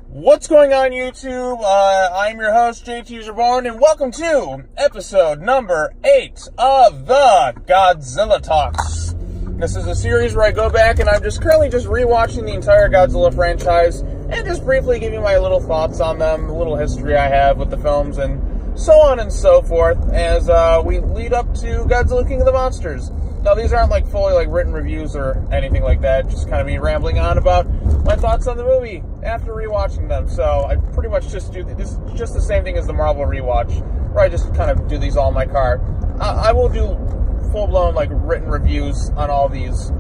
What's going on, YouTube? I'm your host, JT Reborn, and welcome to episode number 8 of the Godzilla Talks. This is a series where I go back and I'm currently rewatching the entire Godzilla franchise and just briefly giving my little thoughts on them, a little history I have with the films, and so on and so forth as we lead up to Godzilla King of the Monsters. Now, these aren't fully written reviews or anything like that, just kind of me rambling on about my thoughts on the movie after rewatching them. So I pretty much just do this, just the same thing as the Marvel rewatch, where I just kind of do these all in my car. I will do full-blown written reviews on all these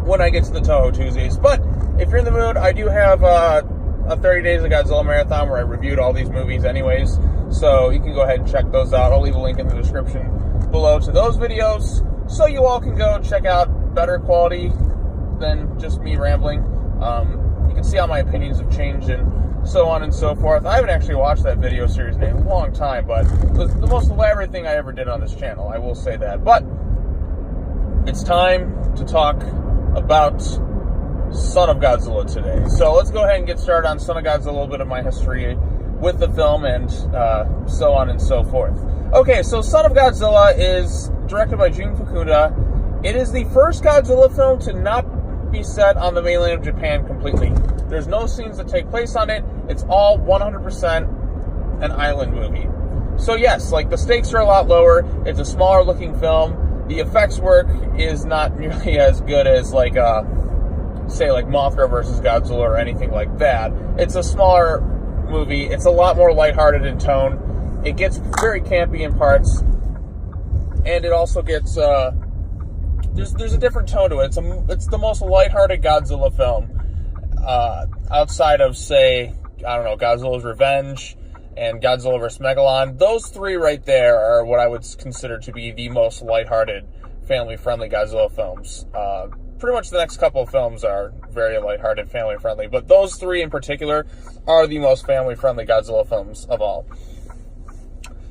when I get to the Toho Tuesdays. But if you're in the mood, I do have a 30 Days of Godzilla marathon where I reviewed all these movies anyways, so you can go ahead and check those out. I'll leave a link in the description below to those videos, so you all can go check out better quality than just me rambling. You can see how my opinions have changed and so on and so forth. I haven't actually watched that video series in a long time, but it was the most elaborate thing I ever did on this channel, I will say that. But it's time to talk about Son of Godzilla today. So let's go ahead and get started on Son of Godzilla, a little bit of my history with the film and so on and so forth. Okay, so Son of Godzilla is directed by Jun Fukuda. It is the first Godzilla film to not be set on the mainland of Japan completely. There's no scenes that take place on it. It's all 100% an island movie. So yes, the stakes are a lot lower. It's a smaller looking film. The effects work is not nearly as good as say Mothra versus Godzilla or anything like that. It's a smaller movie. It's a lot more lighthearted in tone. It gets very campy in parts, and it also gets there's a different tone to it. It's the most lighthearted Godzilla film outside of, say, I don't know, Godzilla's Revenge and Godzilla vs. Megalon. Those three right there are what I would consider to be the most lighthearted, family-friendly Godzilla films. Pretty much the next couple of films are very lighthearted, family-friendly, but those three in particular are the most family-friendly Godzilla films of all.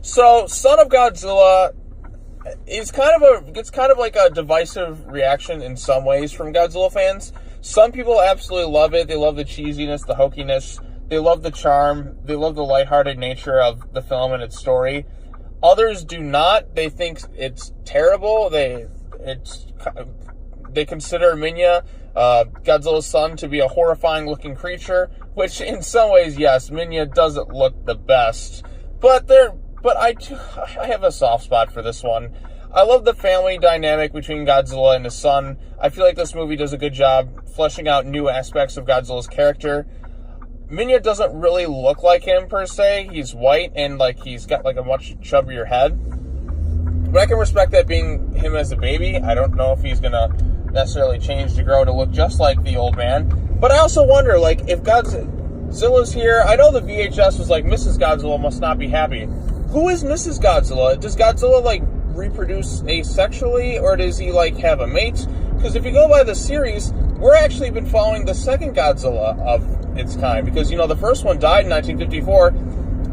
So, Son of Godzilla gets kind of like a divisive reaction in some ways from Godzilla fans. Some people absolutely love it. They love the cheesiness, the hokiness. They love the charm. They love the lighthearted nature of the film and its story. Others do not. They think it's terrible. They consider Minya, Godzilla's son, to be a horrifying-looking creature, which in some ways, yes, Minya doesn't look the best. But I have a soft spot for this one. I love the family dynamic between Godzilla and his son. I feel like this movie does a good job fleshing out new aspects of Godzilla's character. Minya doesn't really look like him, per se. He's white, and he's got a much chubbier head. But I can respect that being him as a baby. I don't know if he's going to necessarily change to grow to look just like the old man. But I also wonder, if Godzilla's here, I know the VHS was Mrs. Godzilla must not be happy. Who is Mrs. Godzilla? Does Godzilla, reproduce asexually, or does he, have a mate? Because if you go by the series, we're actually been following the second Godzilla of its kind, because, the first one died in 1954,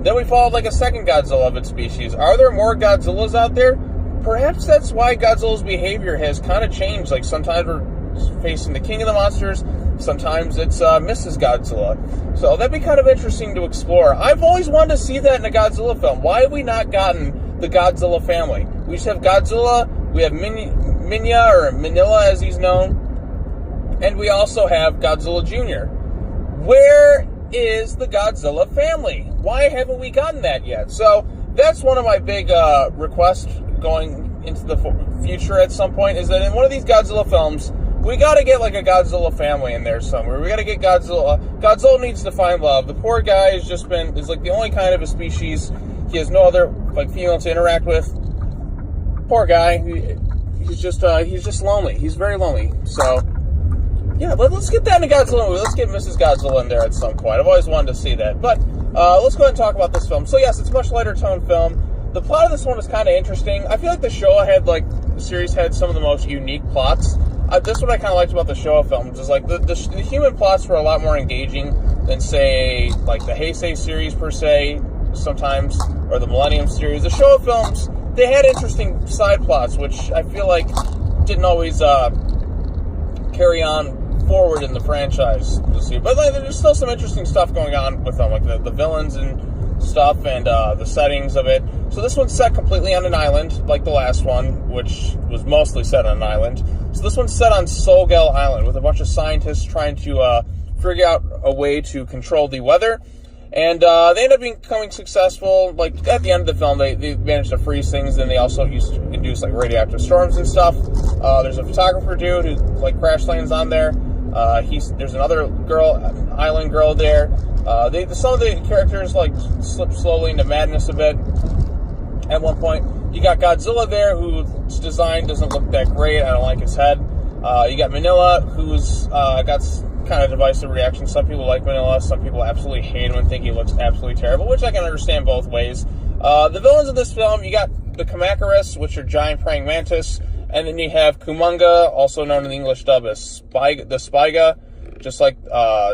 then we followed, a second Godzilla of its species. Are there more Godzillas out there? Perhaps that's why Godzilla's behavior has kind of changed. Sometimes we're facing the King of the Monsters, sometimes it's Mrs. Godzilla. So that'd be kind of interesting to explore. I've always wanted to see that in a Godzilla film. Why have we not gotten the Godzilla family? We just have Godzilla, we have Minya, or Manila as he's known, and we also have Godzilla Jr. Where is the Godzilla family? Why haven't we gotten that yet? So that's one of my big requests going into the future at some point, is that in one of these Godzilla films, we gotta get a Godzilla family in there somewhere. We gotta get Godzilla. Godzilla needs to find love. The poor guy is the only kind of a species. He has no other female to interact with. Poor guy. He's just lonely. He's very lonely. So yeah, let's get that in a Godzilla movie. Let's get Mrs. Godzilla in there at some point. I've always wanted to see that. But let's go ahead and talk about this film. So yes, it's a much lighter tone film. The plot of this one is kind of interesting. I feel like the Showa the series had some of the most unique plots. That's what I kind of liked about the Showa films, is the human plots were a lot more engaging than, say, the Heisei series per se, sometimes, or the Millennium series. The Showa films, they had interesting side plots, which I feel like didn't always carry on forward in the franchise to see. But like, there's still some interesting stuff going on with them, like the villains and stuff, and the settings of it. So this one's set completely on an island, like the last one, which was mostly set on an island. So this one's set on Solgal Island with a bunch of scientists trying to figure out a way to control the weather. And they end up becoming successful. Like, at the end of the film, they managed to freeze things, and they also used to induce, like, radioactive storms and stuff. There's a photographer dude who, like, crash lands on there. There's another island girl there. Some of the characters, like, slip slowly into madness a bit. At one point, you got Godzilla there, whose design doesn't look that great. I don't like his head. You got Manila, who's got kind of divisive reaction. Some people like Manila, some people absolutely hate him and think he looks absolutely terrible, which I can understand both ways. The villains of this film, you got the Kamacuras, which are giant praying mantis, and then you have Kumonga, also known in the English dub as the Spiga, just like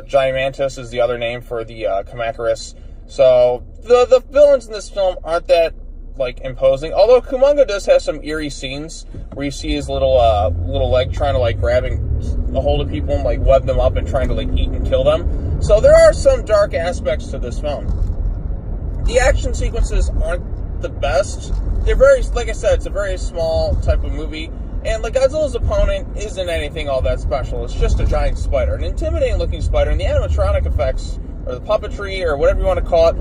giant mantis is the other name for the Kamacuras. So the villains in this film aren't that like imposing, although Kumonga does have some eerie scenes where you see his little leg trying to like grabbing a hold of people and like web them up and trying to like eat and kill them. So there are some dark aspects to this film. The action sequences aren't the best. They're very, like I said, it's a very small type of movie, and like Godzilla's opponent isn't anything all that special. It's just a giant spider, an intimidating looking spider, and the animatronic effects or the puppetry or whatever you want to call it,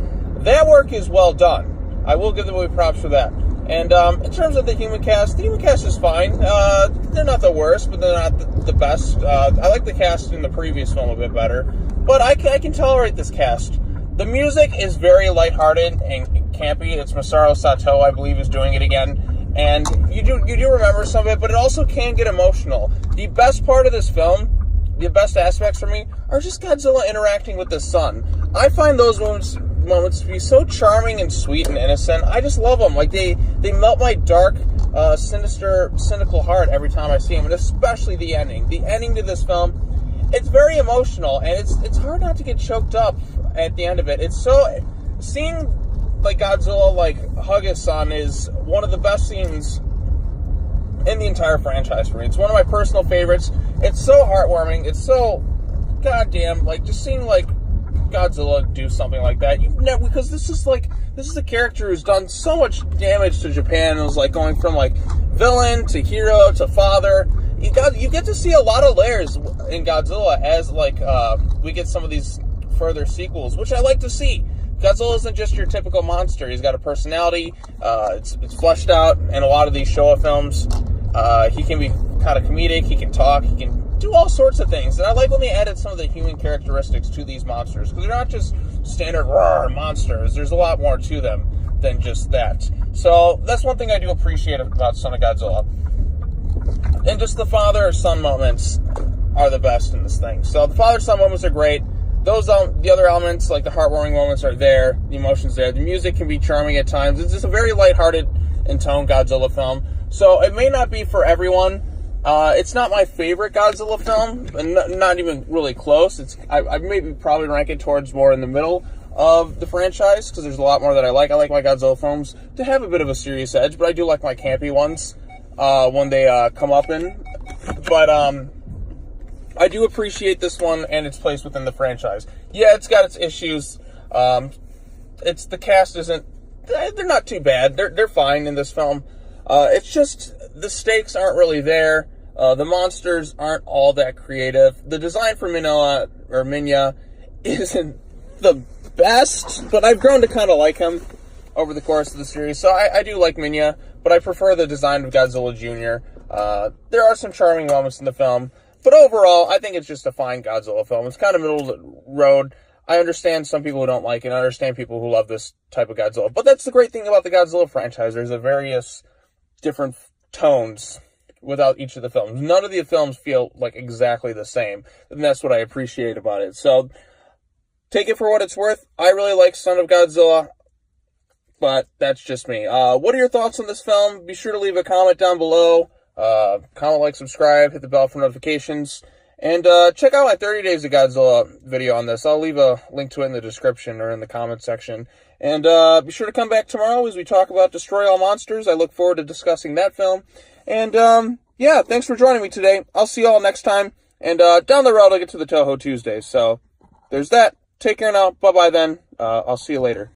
that work is well done. I will give the movie props for that. And in terms of the human cast is fine. They're not the worst, but they're not the best. I like the cast in the previous film a bit better. But I can tolerate this cast. The music is very lighthearted and campy. It's Masaru Sato, I believe, is doing it again. And you do remember some of it, but it also can get emotional. The best part of this film, the best aspects for me, are just Godzilla interacting with the sun. I find those moments to be so charming and sweet and innocent. I just love them. Like, they melt my dark, sinister, cynical heart every time I see them, and especially the ending. The ending to this film, it's very emotional, and it's hard not to get choked up at the end of it. It's so... Seeing, like, Godzilla, like, hug his son is one of the best scenes in the entire franchise for me. It's one of my personal favorites. It's so heartwarming. It's so goddamn, like, just seeing, like, Godzilla do something like that. Because this is a character who's done so much damage to Japan. It was like going from like villain to hero to father. You get to see a lot of layers in Godzilla as like we get some of these further sequels, which I like to see. Godzilla isn't just your typical monster. He's got a personality. It's fleshed out in a lot of these Showa films. He can be kind of comedic. He can talk. He can do all sorts of things. And I like when they added some of the human characteristics to these monsters, because they're not just standard roar monsters. There's a lot more to them than just that. So that's one thing I do appreciate about Son of Godzilla. And just the father-son moments are the best in this thing. So the father-son moments are great. Those the other elements, like the heartwarming moments, are there. The emotions there. The music can be charming at times. It's just a very lighthearted in tone Godzilla film. So it may not be for everyone. It's not my favorite Godzilla film, and not even really close. I maybe probably rank it towards more in the middle of the franchise, because there's a lot more that I like. I like my Godzilla films to have a bit of a serious edge, but I do like my campy ones when they come up in. But I do appreciate this one and its place within the franchise. Yeah, it's got its issues. The cast isn't... They're not too bad. They're fine in this film. It's just the stakes aren't really there. The monsters aren't all that creative. The design for Minya isn't the best, but I've grown to kind of like him over the course of the series. So I do like Minya, but I prefer the design of Godzilla Jr. There are some charming moments in the film, but overall, I think it's just a fine Godzilla film. It's kind of middle of the road. I understand some people who don't like it. I understand people who love this type of Godzilla. But that's the great thing about the Godzilla franchise. There's a various different tones without each of the films. None of the films feel like exactly the same, and that's what I appreciate about it. So take it for what it's worth. I really like Son of Godzilla, but that's just me. What are your thoughts on this film? Be sure to leave a comment down below. Comment, like, subscribe, hit the bell for notifications, and check out my 30 Days of Godzilla video on this. I'll leave a link to it in the description or in the comment section. And be sure to come back tomorrow as we talk about Destroy All Monsters. I look forward to discussing that film. And yeah, thanks for joining me today. I'll see you all next time. And down the road, I'll get to the Toho Tuesdays. So there's that. Take care now. Bye-bye then. I'll see you later.